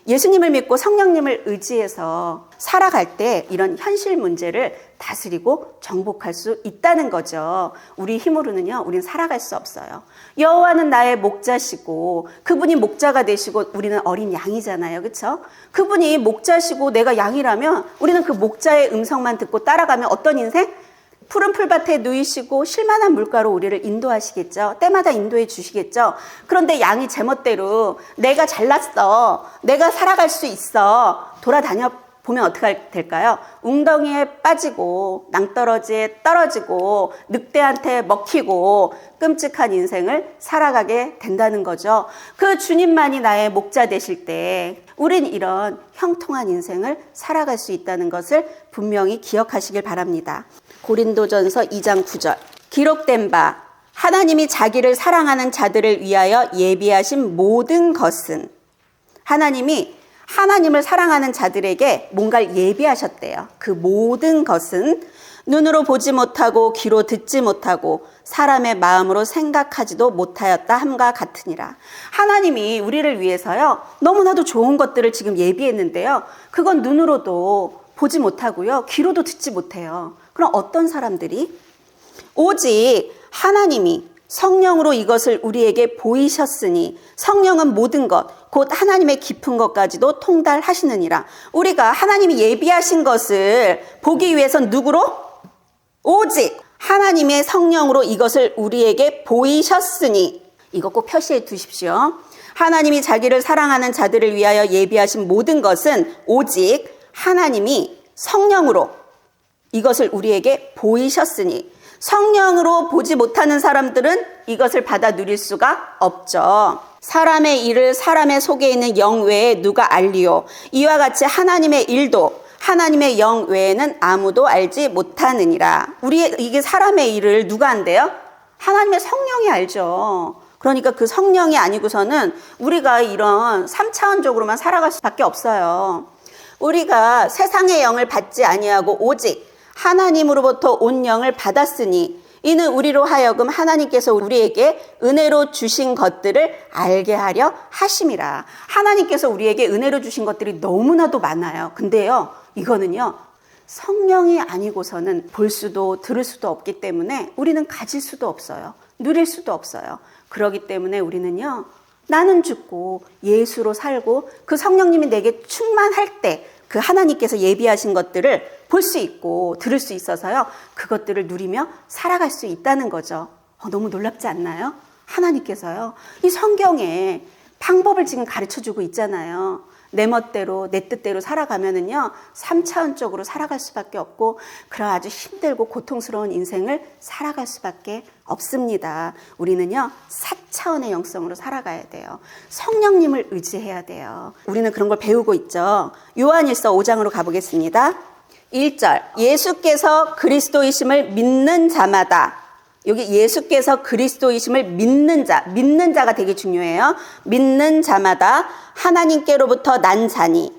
예수님을 믿고 성령님을 의지해서 살아갈 때 이런 현실 문제를 다스리고 정복할 수 있다는 거죠. 우리 힘으로는요, 우리는 살아갈 수 없어요. 여호와는 나의 목자시고 그분이 목자가 되시고 우리는 어린 양이잖아요. 그렇죠? 그분이 목자시고 내가 양이라면 우리는 그 목자의 음성만 듣고 따라가면 어떤 인생? 푸른 풀밭에 누이시고 쉴만한 물가로 우리를 인도하시겠죠. 때마다 인도해 주시겠죠. 그런데 양이 제멋대로 내가 잘났어, 내가 살아갈 수 있어 돌아다녀 보면 어떻게 될까요? 웅덩이에 빠지고 낭떠러지에 떨어지고 늑대한테 먹히고 끔찍한 인생을 살아가게 된다는 거죠. 그 주님만이 나의 목자 되실 때 우린 이런 형통한 인생을 살아갈 수 있다는 것을 분명히 기억하시길 바랍니다. 고린도전서 2장 9절. 기록된 바 하나님이 자기를 사랑하는 자들을 위하여 예비하신 모든 것은, 하나님이 하나님을 사랑하는 자들에게 뭔가를 예비하셨대요. 그 모든 것은 눈으로 보지 못하고 귀로 듣지 못하고 사람의 마음으로 생각하지도 못하였다 함과 같으니라. 하나님이 우리를 위해서요, 너무나도 좋은 것들을 지금 예비했는데요, 그건 눈으로도 보지 못하고요, 귀로도 듣지 못해요. 그럼 어떤 사람들이? 오직 하나님이 성령으로 이것을 우리에게 보이셨으니 성령은 모든 것 곧 하나님의 깊은 것까지도 통달하시느니라. 우리가 하나님이 예비하신 것을 보기 위해선 누구로? 오직 하나님의 성령으로 이것을 우리에게 보이셨으니, 이거 꼭 표시해 두십시오. 하나님이 자기를 사랑하는 자들을 위하여 예비하신 모든 것은 오직 하나님이 성령으로 이것을 우리에게 보이셨으니 성령으로 보지 못하는 사람들은 이것을 받아 누릴 수가 없죠. 사람의 일을 사람의 속에 있는 영 외에 누가 알리요? 이와 같이 하나님의 일도 하나님의 영 외에는 아무도 알지 못하느니라. 이게 사람의 일을 누가 한대요? 하나님의 성령이 알죠. 그러니까 그 성령이 아니고서는 우리가 이런 3차원적으로만 살아갈 수밖에 없어요. 우리가 세상의 영을 받지 아니하고 오직 하나님으로부터 온 영을 받았으니 이는 우리로 하여금 하나님께서 우리에게 은혜로 주신 것들을 알게 하려 하심이라. 하나님께서 우리에게 은혜로 주신 것들이 너무나도 많아요. 근데요, 이거는요, 성령이 아니고서는 볼 수도 들을 수도 없기 때문에 우리는 가질 수도 없어요. 누릴 수도 없어요. 그렇기 때문에 우리는요, 나는 죽고 예수로 살고 그 성령님이 내게 충만할 때 그 하나님께서 예비하신 것들을 볼 수 있고 들을 수 있어서요, 그것들을 누리며 살아갈 수 있다는 거죠. 너무 놀랍지 않나요? 하나님께서요, 이 성경에 방법을 지금 가르쳐주고 있잖아요. 내 멋대로 내 뜻대로 살아가면은요 3차원적으로 살아갈 수밖에 없고 그런 아주 힘들고 고통스러운 인생을 살아갈 수밖에 없습니다. 우리는요 4차원의 영성으로 살아가야 돼요. 성령님을 의지해야 돼요. 우리는 그런 걸 배우고 있죠. 요한일서 5장으로 가보겠습니다. 1절, 예수께서 그리스도이심을 믿는 자마다, 여기 예수께서 그리스도이심을 믿는 자가 되게 중요해요. 믿는 자마다 하나님께로부터 난 자니,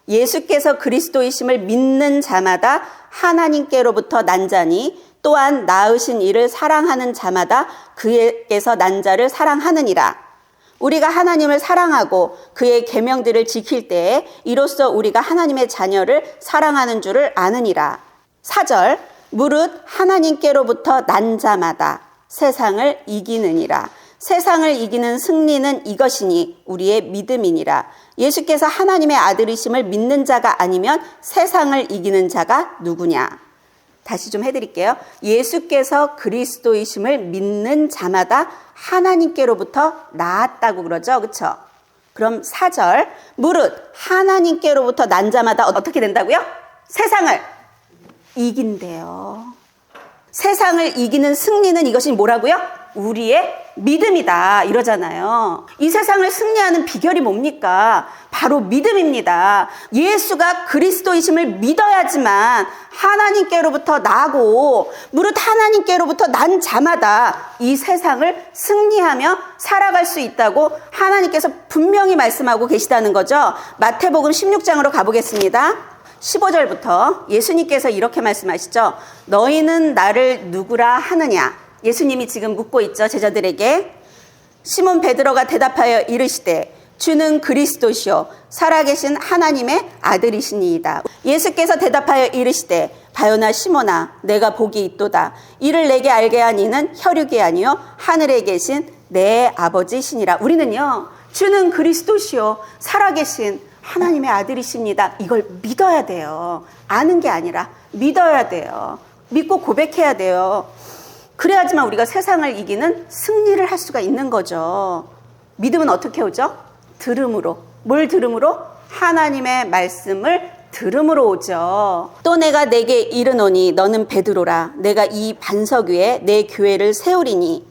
예수께서 그리스도이심을 믿는 자마다 하나님께로부터 난 자니, 또한 낳으신 이를 사랑하는 자마다 그에게서 난 자를 사랑하느니라. 우리가 하나님을 사랑하고 그의 계명들을 지킬 때에 이로써 우리가 하나님의 자녀를 사랑하는 줄을 아느니라. 4절, 무릇 하나님께로부터 난 자마다 세상을 이기느니라. 세상을 이기는 승리는 이것이니 우리의 믿음이니라. 예수께서 하나님의 아들이심을 믿는 자가 아니면 세상을 이기는 자가 누구냐? 다시 좀 해드릴게요. 예수께서 그리스도이심을 믿는 자마다 하나님께로부터 나았다고 그러죠. 그렇죠? 그럼 4절, 무릇 하나님께로부터 난 자마다 어떻게 된다고요? 세상을 이긴대요. 세상을 이기는 승리는 이것이 뭐라고요? 우리의 믿음이다 이러잖아요. 이 세상을 승리하는 비결이 뭡니까? 바로 믿음입니다. 예수가 그리스도이심을 믿어야지만 하나님께로부터 나고 무릇 하나님께로부터 난 자마다 이 세상을 승리하며 살아갈 수 있다고 하나님께서 분명히 말씀하고 계시다는 거죠. 마태복음 16장으로 가보겠습니다. 15절부터 예수님께서 이렇게 말씀하시죠. 너희는 나를 누구라 하느냐? 예수님이 지금 묻고 있죠, 제자들에게. 시몬 베드로가 대답하여 이르시되 주는 그리스도시요 살아계신 하나님의 아들이시니이다. 예수께서 대답하여 이르시되 바요나 시몬아 내가 복이 있도다. 이를 내게 알게 한 이는 혈육이 아니요 하늘에 계신 내 아버지시니라. 우리는요 주는 그리스도시요 살아계신 하나님의 아들이십니다. 이걸 믿어야 돼요. 아는 게 아니라 믿어야 돼요. 믿고 고백해야 돼요. 그래야지만 우리가 세상을 이기는 승리를 할 수가 있는 거죠. 믿음은 어떻게 오죠? 들음으로. 뭘 들음으로? 하나님의 말씀을 들음으로 오죠. 또 내가 내게 이르노니 너는 베드로라. 내가 이 반석 위에 내 교회를 세우리니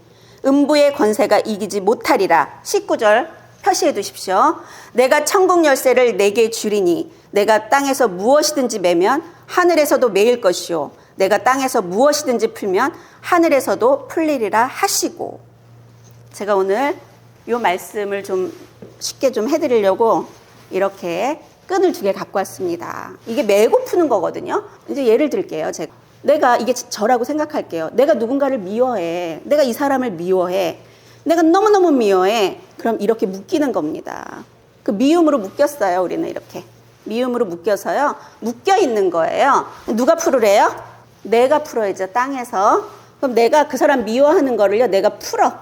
음부의 권세가 이기지 못하리라. 19절 표시해 두십시오. 내가 천국 열쇠를 내게 주리니 내가 땅에서 무엇이든지 매면 하늘에서도 매일 것이요 내가 땅에서 무엇이든지 풀면 하늘에서도 풀리리라 하시고. 제가 오늘 이 말씀을 좀 쉽게 좀 해드리려고 이렇게 끈을 2개 갖고 왔습니다. 이게 메고 푸는 거거든요. 이제 예를 들게요. 내가 이게 저라고 생각할게요. 내가 누군가를 미워해. 내가 이 사람을 미워해. 내가 너무너무 미워해. 그럼 이렇게 묶이는 겁니다. 그 미움으로 묶였어요. 우리는 이렇게. 미움으로 묶여서요. 묶여 있는 거예요. 누가 풀으래요? 내가 풀어야죠. 땅에서. 그럼 내가 그 사람 미워하는 거를요. 내가 풀어.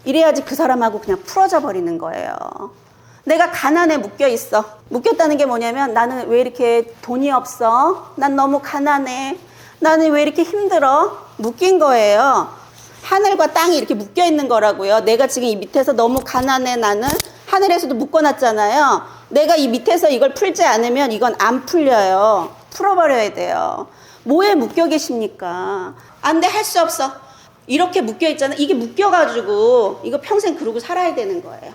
이래야지 그 사람하고 그냥 풀어져 버리는 거예요. 내가 가난에 묶여 있어. 묶였다는 게 뭐냐면 나는 왜 이렇게 돈이 없어? 난 너무 가난해. 나는 왜 이렇게 힘들어? 묶인 거예요. 하늘과 땅이 이렇게 묶여 있는 거라고요. 내가 지금 이 밑에서 너무 가난해. 나는 하늘에서도 묶어놨잖아요. 내가 이 밑에서 이걸 풀지 않으면 이건 안 풀려요. 풀어버려야 돼요. 뭐에 묶여 계십니까? 안 돼, 할 수 없어. 이렇게 묶여 있잖아. 이게 묶여가지고 이거 평생 그러고 살아야 되는 거예요.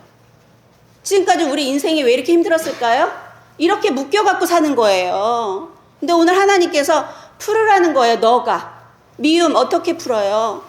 지금까지 우리 인생이 왜 이렇게 힘들었을까요? 이렇게 묶여갖고 사는 거예요. 근데 오늘 하나님께서 풀으라는 거예요. 너가. 미움 어떻게 풀어요?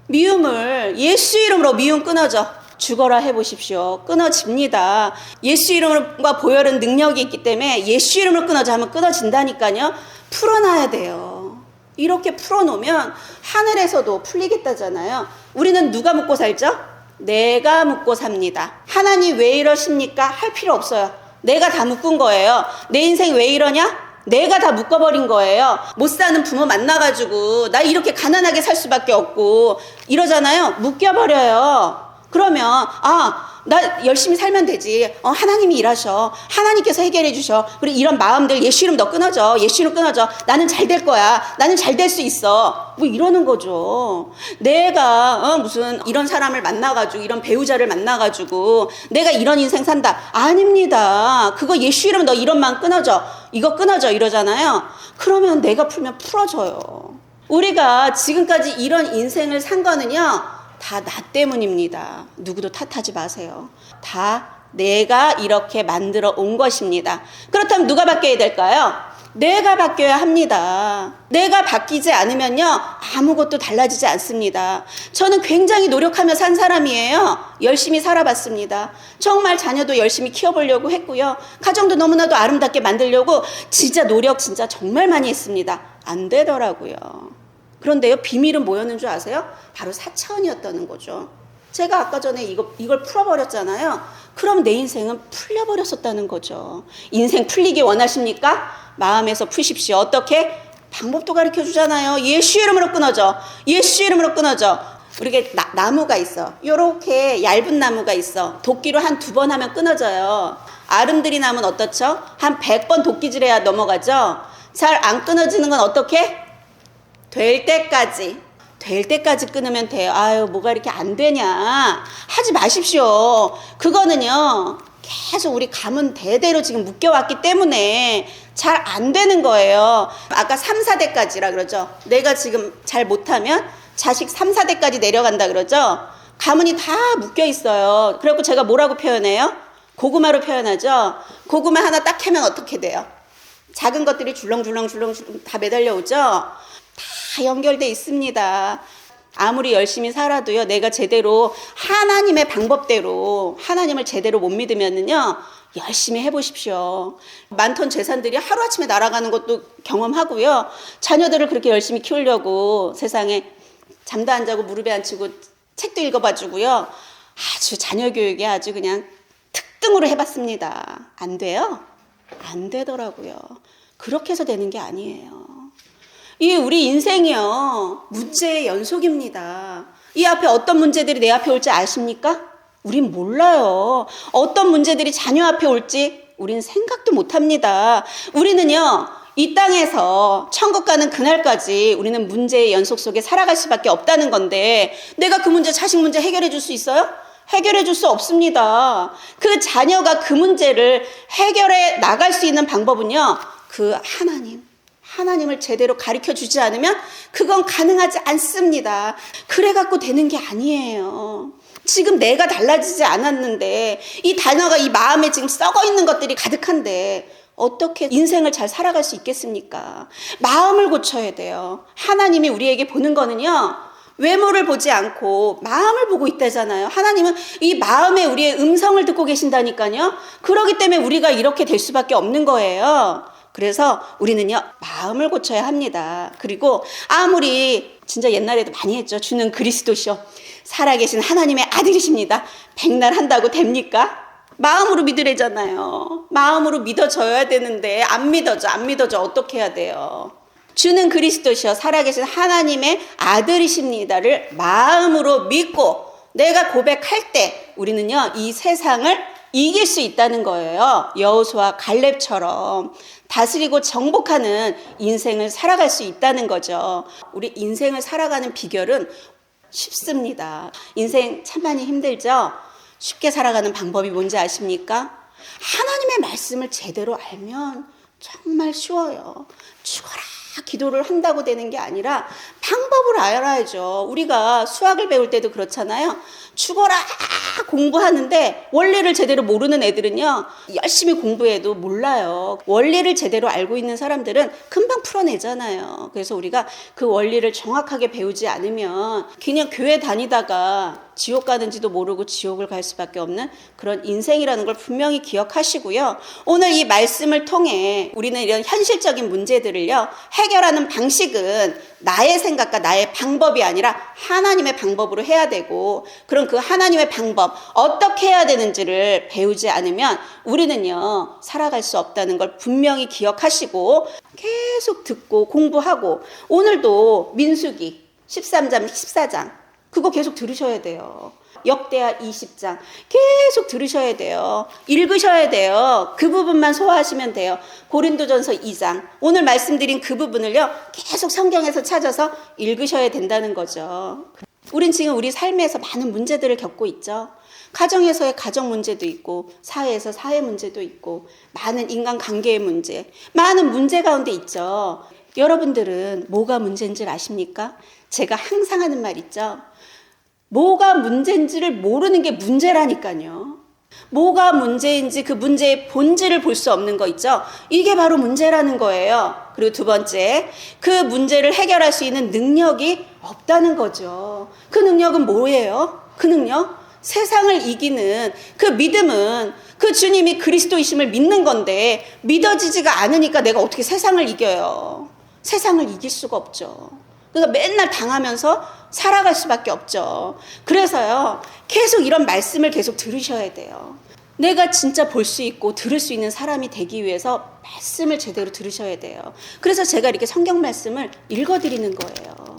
미움을 예수 이름으로 미움 끊어져. 죽어라 해보십시오. 끊어집니다. 예수 이름과 보혈은 능력이 있기 때문에 예수 이름으로 끊어져 하면 끊어진다니까요. 풀어놔야 돼요. 이렇게 풀어놓으면 하늘에서도 풀리겠다잖아요. 우리는 누가 묻고 살죠? 내가 묻고 삽니다. 하나님 왜 이러십니까? 할 필요 없어요. 내가 다 묶은 거예요. 내 인생 왜 이러냐? 내가 다 묶어버린 거예요. 못 사는 부모 만나가지고 나 이렇게 가난하게 살 수밖에 없고 이러잖아요. 묶여버려요. 그러면 나 열심히 살면 되지. 하나님이 일하셔. 하나님께서 해결해 주셔. 그리고 이런 마음들 예수 이름 너 끊어져. 예수 이름 끊어져. 나는 잘 될 거야. 나는 잘 될 수 있어. 뭐 이러는 거죠. 내가 무슨 이런 사람을 만나가지고 이런 배우자를 만나가지고 내가 이런 인생 산다. 아닙니다. 그거 예수 이름 너 이런 마음 끊어져. 이거 끊어져 이러잖아요. 그러면 내가 풀면 풀어져요. 우리가 지금까지 이런 인생을 산 거는요. 다 나 때문입니다. 누구도 탓하지 마세요. 다 내가 이렇게 만들어 온 것입니다. 그렇다면 누가 바뀌어야 될까요? 내가 바뀌어야 합니다. 내가 바뀌지 않으면요. 아무것도 달라지지 않습니다. 저는 굉장히 노력하며 산 사람이에요. 열심히 살아봤습니다. 정말 자녀도 열심히 키워보려고 했고요. 가정도 너무나도 아름답게 만들려고 진짜 노력 진짜 정말 많이 했습니다. 안 되더라고요. 그런데요, 비밀은 뭐였는 줄 아세요? 바로 4차원이었다는 거죠. 제가 아까 전에 이걸 풀어버렸잖아요. 그럼 내 인생은 풀려버렸었다는 거죠. 인생 풀리기 원하십니까? 마음에서 푸십시오. 어떻게? 방법도 가르쳐 주잖아요. 예수 이름으로 끊어져. 예수 이름으로 끊어져. 우리게 나무가 있어. 요렇게 얇은 나무가 있어. 도끼로 한 2번 하면 끊어져요. 아름드리 나무는 어떻죠? 한 100번 도끼질해야 넘어가죠. 잘 안 끊어지는 건 어떻게? 될 때까지 끊으면 돼요. 아유, 뭐가 이렇게 안 되냐. 하지 마십시오. 그거는요, 계속 우리 가문 대대로 지금 묶여왔기 때문에 잘 안 되는 거예요. 아까 3, 4대까지라 그러죠. 내가 지금 잘 못하면 자식 3, 4대까지 내려간다 그러죠. 가문이 다 묶여 있어요. 그래갖고 제가 뭐라고 표현해요? 고구마로 표현하죠. 고구마 하나 딱 캐면 어떻게 돼요? 작은 것들이 줄렁줄렁 다 매달려 오죠. 다 연결돼 있습니다. 아무리 열심히 살아도요, 내가 제대로 하나님의 방법대로 하나님을 제대로 못 믿으면은요, 열심히 해보십시오. 많던 재산들이 하루아침에 날아가는 것도 경험하고요. 자녀들을 그렇게 열심히 키우려고 세상에 잠도 안 자고 무릎에 앉히고 책도 읽어봐주고요. 아주 자녀 교육에 아주 그냥 특등으로 해봤습니다. 안 돼요? 안 되더라고요. 그렇게 해서 되는 게 아니에요. 이 우리 인생이요, 문제의 연속입니다. 이 앞에 어떤 문제들이 내 앞에 올지 아십니까? 우린 몰라요. 어떤 문제들이 자녀 앞에 올지 우린 생각도 못합니다. 우리는요, 이 땅에서 천국 가는 그날까지 우리는 문제의 연속 속에 살아갈 수밖에 없다는 건데, 내가 그 문제, 자식 문제 해결해 줄 수 있어요? 해결해 줄 수 없습니다. 그 자녀가 그 문제를 해결해 나갈 수 있는 방법은요, 그 하나님을 제대로 가르쳐 주지 않으면 그건 가능하지 않습니다. 그래갖고 되는 게 아니에요. 지금 내가 달라지지 않았는데 이 단어가 이 마음에 지금 썩어 있는 것들이 가득한데 어떻게 인생을 잘 살아갈 수 있겠습니까? 마음을 고쳐야 돼요. 하나님이 우리에게 보는 거는요, 외모를 보지 않고 마음을 보고 있다잖아요. 하나님은 이 마음에 우리의 음성을 듣고 계신다니까요. 그렇기 때문에 우리가 이렇게 될 수밖에 없는 거예요. 그래서 우리는요, 마음을 고쳐야 합니다. 그리고 아무리 진짜 옛날에도 많이 했죠. 주는 그리스도시요, 살아계신 하나님의 아들이십니다. 백날 한다고 됩니까? 마음으로 믿으래잖아요. 마음으로 믿어져야 되는데 안 믿어져. 어떻게 해야 돼요? 주는 그리스도시요, 살아계신 하나님의 아들이십니다를 마음으로 믿고 내가 고백할 때 우리는요, 이 세상을 이길 수 있다는 거예요. 여호수아 갈렙처럼 다스리고 정복하는 인생을 살아갈 수 있다는 거죠. 우리 인생을 살아가는 비결은 쉽습니다. 인생 참 많이 힘들죠? 쉽게 살아가는 방법이 뭔지 아십니까? 하나님의 말씀을 제대로 알면 정말 쉬워요. 죽어라 기도를 한다고 되는 게 아니라 방법을 알아야죠. 우리가 수학을 배울 때도 그렇잖아요. 죽어라 공부하는데 원리를 제대로 모르는 애들은요, 열심히 공부해도 몰라요. 원리를 제대로 알고 있는 사람들은 금방 풀어내잖아요. 그래서 우리가 그 원리를 정확하게 배우지 않으면 그냥 교회 다니다가 지옥 가는지도 모르고 지옥을 갈 수밖에 없는 그런 인생이라는 걸 분명히 기억하시고요. 오늘 이 말씀을 통해 우리는 이런 현실적인 문제들을요, 해결하는 방식은 나의 생각과 나의 방법이 아니라 하나님의 방법으로 해야 되고, 그럼 그 하나님의 방법 어떻게 해야 되는지를 배우지 않으면 우리는요 살아갈 수 없다는 걸 분명히 기억하시고 계속 듣고 공부하고, 오늘도 민수기 13장 14장 그거 계속 들으셔야 돼요. 역대하 20장 계속 들으셔야 돼요. 읽으셔야 돼요. 그 부분만 소화하시면 돼요. 고린도전서 2장 오늘 말씀드린 그 부분을요 계속 성경에서 찾아서 읽으셔야 된다는 거죠. 우린 지금 우리 삶에서 많은 문제들을 겪고 있죠. 가정에서의 가정 문제도 있고, 사회에서 사회 문제도 있고, 많은 인간관계의 문제, 많은 문제 가운데 있죠. 여러분들은 뭐가 문제인지 아십니까? 제가 항상 하는 말 있죠. 뭐가 문제인지를 모르는 게 문제라니까요. 뭐가 문제인지 그 문제의 본질을 볼 수 없는 거 있죠. 이게 바로 문제라는 거예요. 그리고 두 번째, 그 문제를 해결할 수 있는 능력이 없다는 거죠. 그 능력은 뭐예요? 그 능력? 세상을 이기는 그 믿음은 그 주님이 그리스도이심을 믿는 건데, 믿어지지가 않으니까 내가 어떻게 세상을 이겨요? 세상을 이길 수가 없죠. 그러니까 맨날 당하면서 살아갈 수밖에 없죠. 그래서요 계속 이런 말씀을 계속 들으셔야 돼요. 내가 진짜 볼 수 있고 들을 수 있는 사람이 되기 위해서 말씀을 제대로 들으셔야 돼요. 그래서 제가 이렇게 성경 말씀을 읽어드리는 거예요.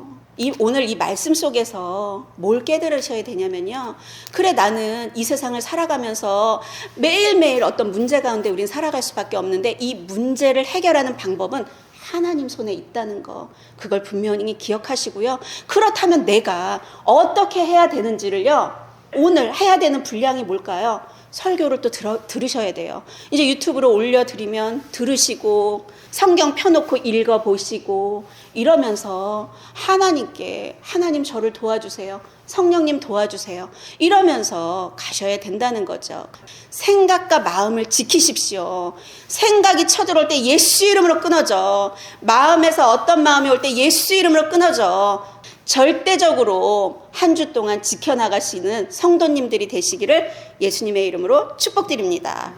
오늘 이 말씀 속에서 뭘 깨달으셔야 되냐면요, 그래 나는 이 세상을 살아가면서 매일매일 어떤 문제 가운데 우린 살아갈 수밖에 없는데, 이 문제를 해결하는 방법은 하나님 손에 있다는 거, 그걸 분명히 기억하시고요. 그렇다면 내가 어떻게 해야 되는지를요, 오늘 해야 되는 분량이 뭘까요? 설교를 또 들으셔야 돼요. 이제 유튜브로 올려드리면 들으시고, 성경 펴놓고 읽어보시고, 이러면서 하나님께, 하나님 저를 도와주세요, 성령님 도와주세요, 이러면서 가셔야 된다는 거죠. 생각과 마음을 지키십시오. 생각이 쳐들어올 때 예수 이름으로 끊어져. 마음에서 어떤 마음이 올 때 예수 이름으로 끊어져. 절대적으로 한 주 동안 지켜나가시는 성도님들이 되시기를 예수님의 이름으로 축복드립니다.